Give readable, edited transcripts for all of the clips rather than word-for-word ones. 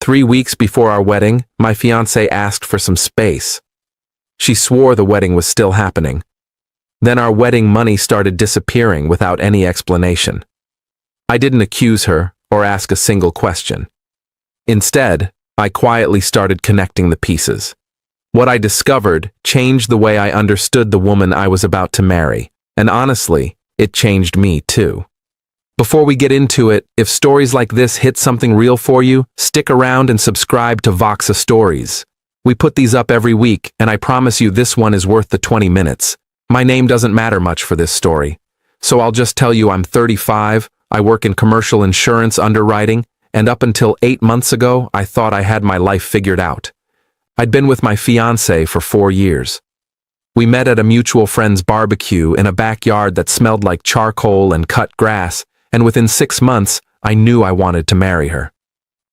3 weeks before our wedding, my fiancé asked for some space. She swore the wedding was still happening. Then our wedding money started disappearing without any explanation. I didn't accuse her or ask a single question. Instead, I quietly started connecting the pieces. What I discovered changed the way I understood the woman I was about to marry, and honestly, it changed me too. Before we get into it, if stories like this hit something real for you, stick around and subscribe to Vows Stories. We put these up every week, and I promise you this one is worth the 20 minutes. My name doesn't matter much for this story, so I'll just tell you I'm 35, I work in commercial insurance underwriting, and up until 8 months ago, I thought I had my life figured out. I'd been with my fiancé for 4 years. We met at a mutual friend's barbecue in a backyard that smelled like charcoal and cut grass, and within 6 months, I knew I wanted to marry her.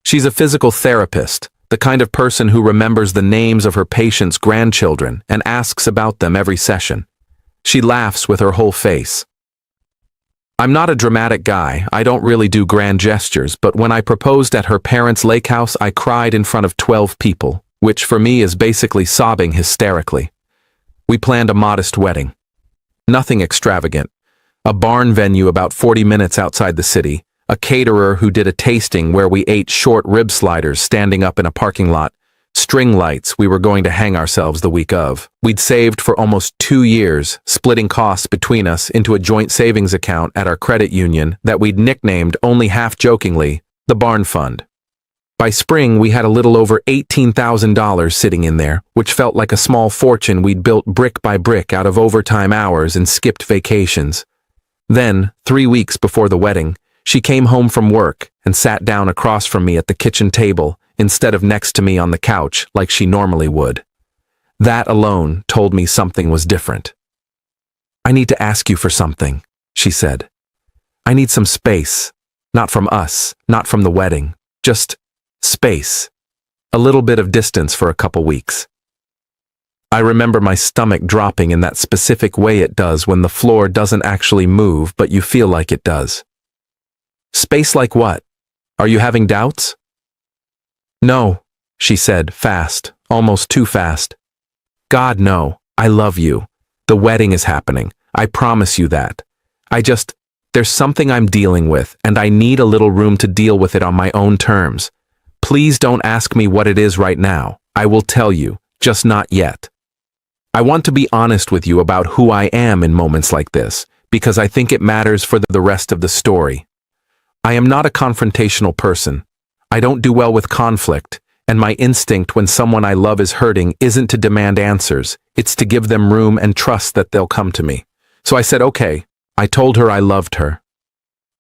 She's a physical therapist, the kind of person who remembers the names of her patients' grandchildren and asks about them every session. She laughs with her whole face. I'm not a dramatic guy, I don't really do grand gestures, but when I proposed at her parents' lake house, I cried in front of 12 people, which for me is basically sobbing hysterically. We planned a modest wedding. Nothing extravagant. A barn venue about 40 minutes outside the city, a caterer who did a tasting where we ate short rib sliders standing up in a parking lot, string lights we were going to hang ourselves the week of. We'd saved for almost 2 years, splitting costs between us into a joint savings account at our credit union that we'd nicknamed, only half-jokingly, the Barn Fund. By spring, we had a little over $18,000 sitting in there, which felt like a small fortune we'd built brick by brick out of overtime hours and skipped vacations. Then, 3 weeks before the wedding, she came home from work and sat down across from me at the kitchen table instead of next to me on the couch like she normally would. That alone told me something was different. "I need to ask you for something," she said. "I need some space. Not from us, not from the wedding. Just space. A little bit of distance for a couple weeks." I remember my stomach dropping in that specific way it does when the floor doesn't actually move, but you feel like it does. "Space like what? Are you having doubts?" "No," she said, fast, almost too fast. "God, no. I love you. The wedding is happening. I promise you that. There's something I'm dealing with, and I need a little room to deal with it on my own terms. Please don't ask me what it is right now. I will tell you, just not yet. I want to be honest with you about who I am in moments like this, because I think it matters for the rest of the story. I am not a confrontational person. I don't do well with conflict, and my instinct when someone I love is hurting isn't to demand answers, it's to give them room and trust that they'll come to me. So I said, okay. I told her I loved her.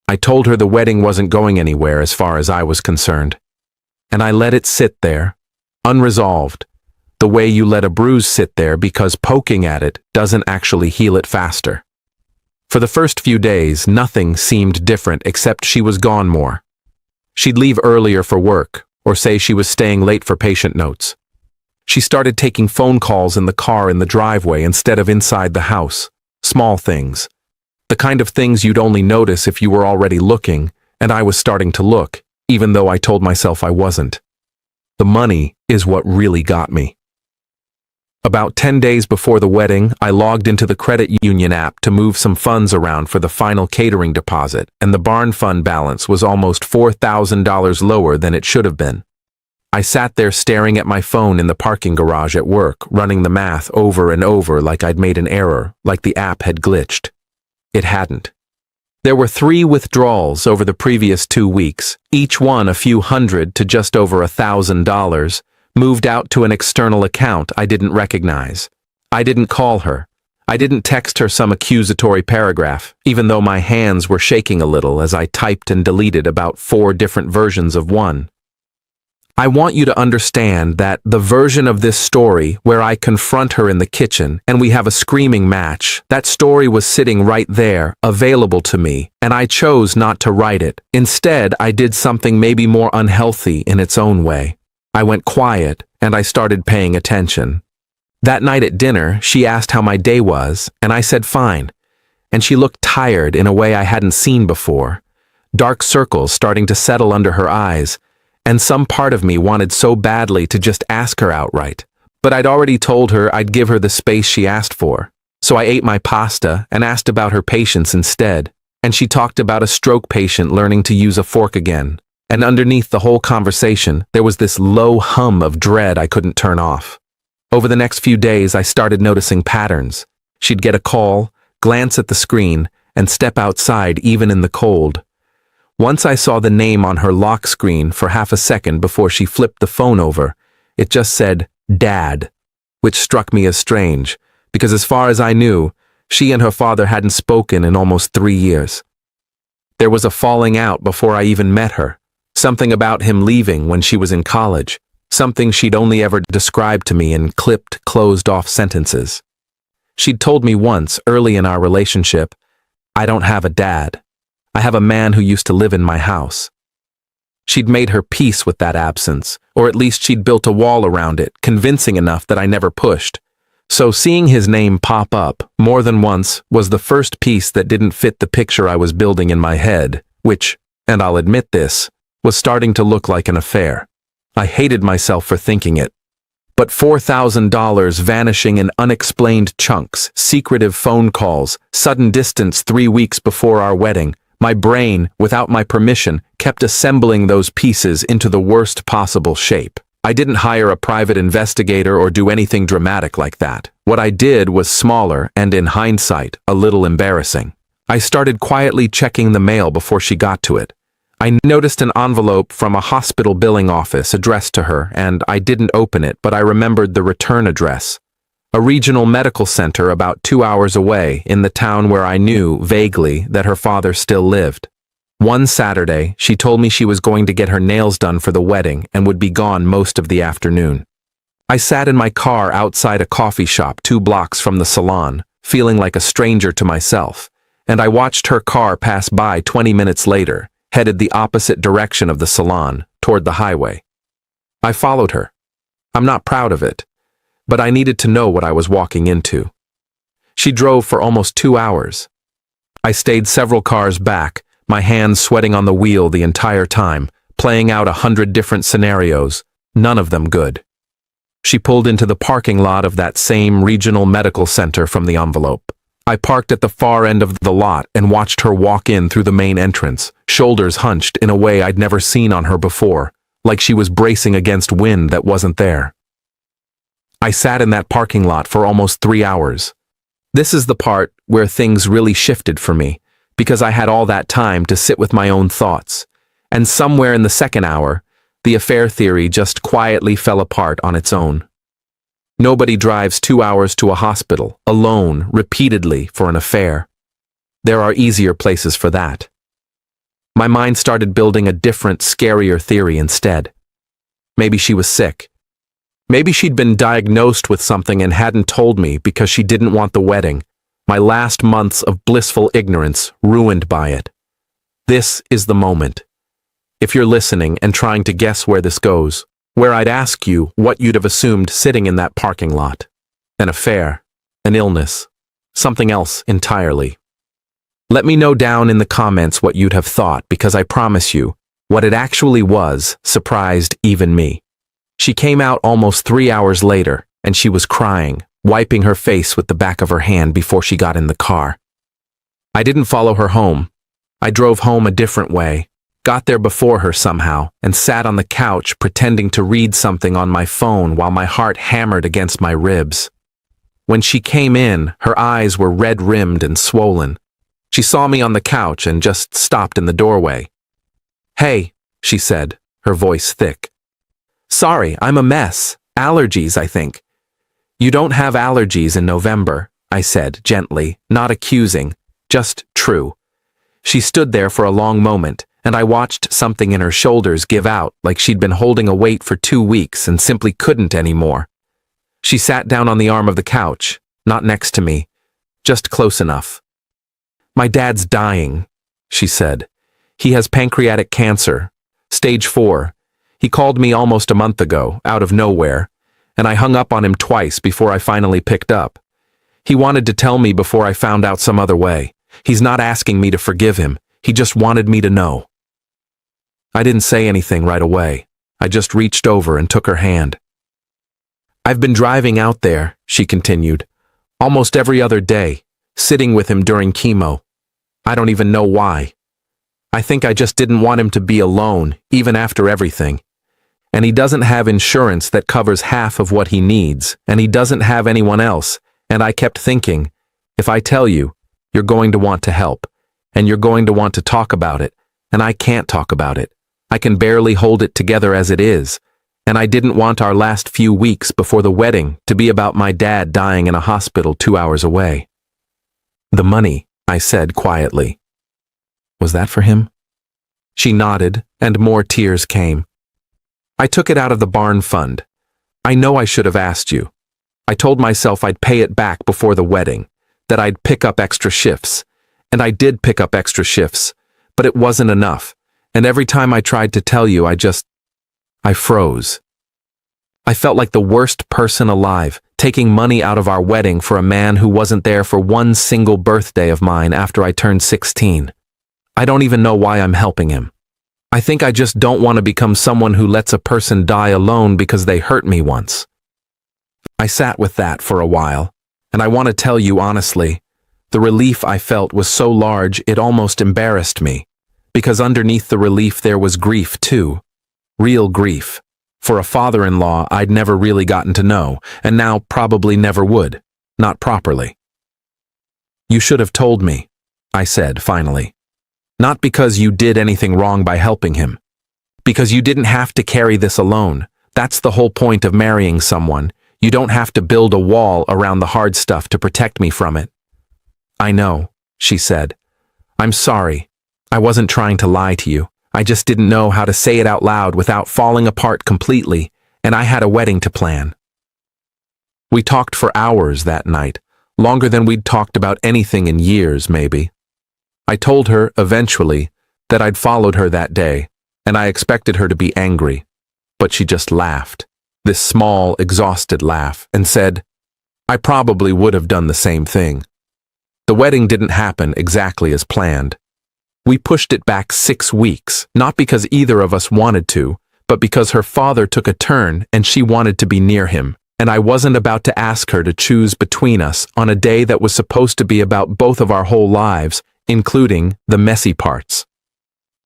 I told her the wedding wasn't going anywhere as far as I was concerned. And I let it sit there, unresolved, the way you let a bruise sit there because poking at it doesn't actually heal it faster. For the first few days, nothing seemed different except she was gone more. She'd leave earlier for work, or say she was staying late for patient notes. She started taking phone calls in the car in the driveway instead of inside the house. Small things. The kind of things you'd only notice if you were already looking, and I was starting to look, even though I told myself I wasn't. The money is what really got me. About 10 days before the wedding, I logged into the credit union app to move some funds around for the final catering deposit, and the barn fund balance was almost $4,000 lower than it should have been. I sat there staring at my phone in the parking garage at work, running the math over and over like I'd made an error, like the app had glitched. It hadn't. There were 3 withdrawals over the previous 2 weeks, each one a few hundred to just over $1,000, moved out to an external account I didn't recognize. I didn't call her. I didn't text her some accusatory paragraph, even though my hands were shaking a little as I typed and deleted about 4 different versions of one. I want you to understand that the version of this story where I confront her in the kitchen and we have a screaming match, that story was sitting right there, available to me, and I chose not to write it. Instead, I did something maybe more unhealthy in its own way. I went quiet, and I started paying attention. That night at dinner, she asked how my day was, and I said fine. And she looked tired in a way I hadn't seen before. Dark circles starting to settle under her eyes, and some part of me wanted so badly to just ask her outright. But I'd already told her I'd give her the space she asked for. So I ate my pasta and asked about her patients instead, and she talked about a stroke patient learning to use a fork again. And underneath the whole conversation, there was this low hum of dread I couldn't turn off. Over the next few days, I started noticing patterns. She'd get a call, glance at the screen, and step outside even in the cold. Once I saw the name on her lock screen for half a second before she flipped the phone over. It just said, Dad, which struck me as strange, because as far as I knew, she and her father hadn't spoken in almost 3 years. There was a falling out before I even met her, something about him leaving when she was in college, something she'd only ever described to me in clipped, closed-off sentences. She'd told me once, early in our relationship, I don't have a dad. I have a man who used to live in my house. She'd made her peace with that absence, or at least she'd built a wall around it, convincing enough that I never pushed. So seeing his name pop up, more than once, was the first piece that didn't fit the picture I was building in my head, which, and I'll admit this, was starting to look like an affair. I hated myself for thinking it. But $4,000 vanishing in unexplained chunks, secretive phone calls, sudden distance 3 weeks before our wedding, my brain, without my permission, kept assembling those pieces into the worst possible shape. I didn't hire a private investigator or do anything dramatic like that. What I did was smaller and, in hindsight, a little embarrassing. I started quietly checking the mail before she got to it. I noticed an envelope from a hospital billing office addressed to her, and I didn't open it, but I remembered the return address. A regional medical center about 2 hours away in the town where I knew, vaguely, that her father still lived. One Saturday, she told me she was going to get her nails done for the wedding and would be gone most of the afternoon. I sat in my car outside a coffee shop 2 blocks from the salon, feeling like a stranger to myself, and I watched her car pass by 20 minutes later, headed the opposite direction of the salon, toward the highway. I followed her. I'm not proud of it, but I needed to know what I was walking into. She drove for almost 2 hours. I stayed several cars back, my hands sweating on the wheel the entire time, playing out 100 different scenarios, none of them good. She pulled into the parking lot of that same regional medical center from the envelope. I parked at the far end of the lot and watched her walk in through the main entrance, shoulders hunched in a way I'd never seen on her before, like she was bracing against wind that wasn't there. I sat in that parking lot for almost 3 hours. This is the part where things really shifted for me, because I had all that time to sit with my own thoughts. And somewhere in the second hour, the affair theory just quietly fell apart on its own. Nobody drives 2 hours to a hospital, alone, repeatedly, for an affair. There are easier places for that. My mind started building a different, scarier theory instead. Maybe she was sick. Maybe she'd been diagnosed with something and hadn't told me because she didn't want the wedding. My last months of blissful ignorance ruined by it. This is the moment. If you're listening and trying to guess where this goes, where I'd ask you what you'd have assumed sitting in that parking lot. An affair, an illness, something else entirely. Let me know down in the comments what you'd have thought, because I promise you, what it actually was surprised even me. She came out almost 3 hours later, and she was crying, wiping her face with the back of her hand before she got in the car. I didn't follow her home. I drove home a different way, got there before her somehow, and sat on the couch pretending to read something on my phone while my heart hammered against my ribs. When she came in, her eyes were red-rimmed and swollen. She saw me on the couch and just stopped in the doorway. "Hey," she said, her voice thick. "Sorry, I'm a mess. Allergies, I think." "You don't have allergies in November," I said gently, not accusing, just true. She stood there for a long moment, and I watched something in her shoulders give out like she'd been holding a weight for 2 weeks and simply couldn't anymore. She sat down on the arm of the couch, not next to me, just close enough. "My dad's dying," she said. "He has pancreatic cancer, stage 4. He called me almost a month ago, out of nowhere, and I hung up on him twice before I finally picked up. He wanted to tell me before I found out some other way. He's not asking me to forgive him. He just wanted me to know." I didn't say anything right away. I just reached over and took her hand. I've been driving out there, she continued, almost every other day, sitting with him during chemo. I don't even know why. I think I just didn't want him to be alone, even after everything. And he doesn't have insurance that covers half of what he needs, and he doesn't have anyone else, and I kept thinking, if I tell you, you're going to want to help, and you're going to want to talk about it, and I can't talk about it. I can barely hold it together as it is, and I didn't want our last few weeks before the wedding to be about my dad dying in a hospital 2 hours away. The money, I said quietly. Was that for him? She nodded, and more tears came. I took it out of the barn fund. I know I should have asked you. I told myself I'd pay it back before the wedding, that I'd pick up extra shifts. And I did pick up extra shifts, but it wasn't enough. And every time I tried to tell you, I froze. I felt like the worst person alive, taking money out of our wedding for a man who wasn't there for one single birthday of mine after I turned 16. I don't even know why I'm helping him. I think I just don't want to become someone who lets a person die alone because they hurt me once. I sat with that for a while, and I want to tell you honestly, the relief I felt was so large it almost embarrassed me, because underneath the relief there was grief too. Real grief. For a father-in-law I'd never really gotten to know, and now probably never would. Not properly. You should have told me, I said finally. Not because you did anything wrong by helping him. Because you didn't have to carry this alone. That's the whole point of marrying someone. You don't have to build a wall around the hard stuff to protect me from it. I know, she said. I'm sorry. I wasn't trying to lie to you. I just didn't know how to say it out loud without falling apart completely, and I had a wedding to plan. We talked for hours that night, longer than we'd talked about anything in years, maybe. I told her, eventually, that I'd followed her that day, and I expected her to be angry. But she just laughed, this small, exhausted laugh, and said, I probably would have done the same thing. The wedding didn't happen exactly as planned. We pushed it back 6 weeks, not because either of us wanted to, but because her father took a turn and she wanted to be near him, and I wasn't about to ask her to choose between us on a day that was supposed to be about both of our whole lives, including the messy parts.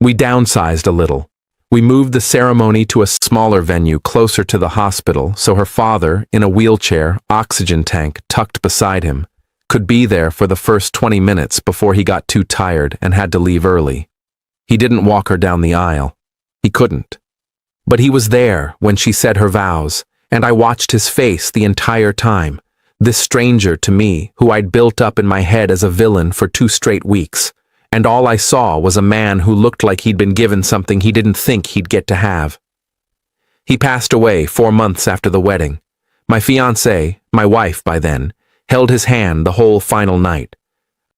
We downsized a little. We moved the ceremony to a smaller venue closer to the hospital so her father, in a wheelchair, oxygen tank tucked beside him, could be there for the first 20 minutes before he got too tired and had to leave early. He didn't walk her down the aisle. He couldn't. But he was there when she said her vows, and I watched his face the entire time, this stranger to me who I'd built up in my head as a villain for 2 straight weeks, and all I saw was a man who looked like he'd been given something he didn't think he'd get to have. He passed away 4 months after the wedding. My fiancée, my wife by then, held his hand the whole final night.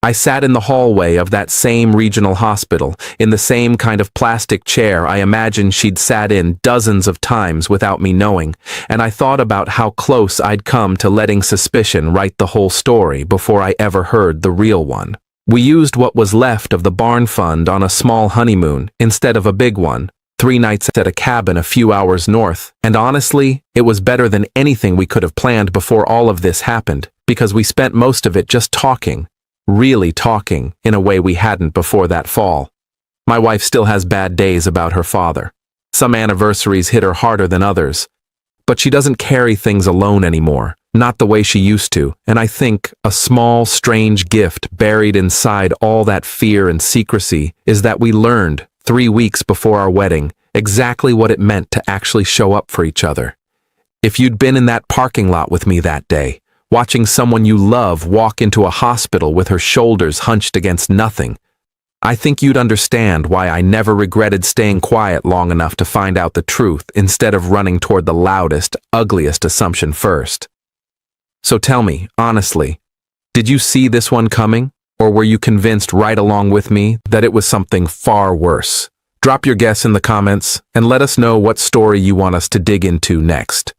I sat in the hallway of that same regional hospital, in the same kind of plastic chair I imagined she'd sat in dozens of times without me knowing, and I thought about how close I'd come to letting suspicion write the whole story before I ever heard the real one. We used what was left of the barn fund on a small honeymoon instead of a big one, 3 nights at a cabin a few hours north, and honestly, it was better than anything we could have planned before all of this happened, because we spent most of it just talking, really talking, in a way we hadn't before that fall. My wife still has bad days about her father. Some anniversaries hit her harder than others. But she doesn't carry things alone anymore, not the way she used to, and I think a small, strange gift buried inside all that fear and secrecy is that we learned, 3 weeks before our wedding, exactly what it meant to actually show up for each other. If you'd been in that parking lot with me that day, watching someone you love walk into a hospital with her shoulders hunched against nothing, I think you'd understand why I never regretted staying quiet long enough to find out the truth instead of running toward the loudest, ugliest assumption first. So tell me, honestly, did you see this one coming, or were you convinced right along with me that it was something far worse? Drop your guess in the comments and let us know what story you want us to dig into next.